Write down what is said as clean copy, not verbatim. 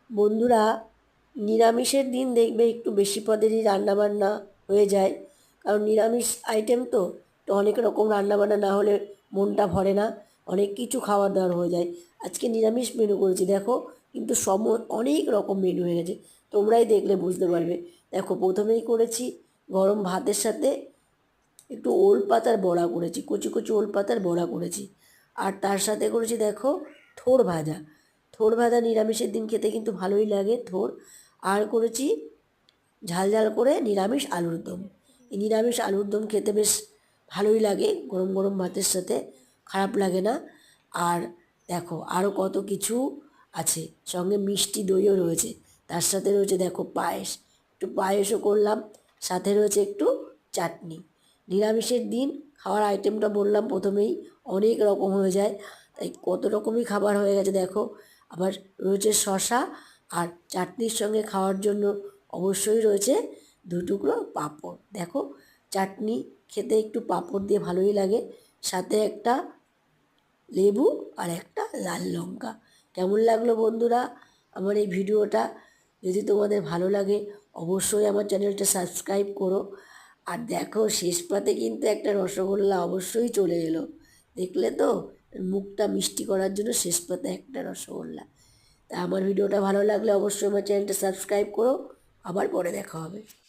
বন্ধুরা, নিরামিষের দিন দেখবে একটু বেশি পদেরই রান্নাবান্না হয়ে যায়, কারণ নিরামিষ আইটেম তো অনেক রকম রান্নাবান্না না হলে মনটা ভরে না, অনেক কিছু খাবার দাবার হয়ে যায়। আজকে নিরামিষ মেনু করেছি দেখো, কিন্তু অনেক রকম মেনু হয়ে গেছে, তোমরাই দেখলে বুঝতে পারবে। দেখো, প্রথমেই করেছি গরম ভাতের সাথে একটু ওল পাতার বড়া করেছি, কচি কচি ওল পাতার বড়া করেছি। আর তার সাথে করেছি দেখো থোড় ভাজা। থোড় ভাজা নিরামিষের দিন খেতে কিন্তু ভালোই লাগে থোড়। আর করেছি ঝাল ঝাল করে নিরামিষ আলুর দম। এই নিরামিষ আলুর দম খেতে বেশ ভালোই লাগে গরম গরম ভাতের সাথে, খারাপ লাগে না। আর দেখো আরও কত কিছু আছে, সঙ্গে মিষ্টি দইও রয়েছে, তার সাথে রয়েছে দেখো পায়েস, একটু পায়েসও করলাম, সাথে রয়েছে একটু চাটনি। নিরামিষের দিন খাওয়ার আইটেমটা বললাম প্রথমেই, অনেক রকম হয়ে যায়, তাই কত রকমই খাবার হয়ে গেছে দেখো। আবার রয়েছে শশা, আর চাটনির সঙ্গে খাওয়ার জন্য অবশ্যই রয়েছে দু টুকরো পাঁপড়। দেখো, চাটনি খেতে একটু পাঁপড় দিয়ে ভালোই লাগে, সাথে একটা লেবু আর একটা লাল লঙ্কা। কেমন লাগলো বন্ধুরা আমার এই ভিডিওটা? যদি তোমাদের ভালো লাগে অবশ্যই আমার চ্যানেলটা সাবস্ক্রাইব করো। আর দেখো, শেষ পাতে কিন্তু একটা রসগোল্লা অবশ্যই চলে এলো, দেখলে তো? মুখটা মিষ্টি করার জন্য শেষ পাতে একটা রসগোল্লা। তা আমার ভিডিওটা ভালো লাগলে অবশ্যই আমার চ্যানেলটা সাবস্ক্রাইব করো। আবার পরে দেখা হবে।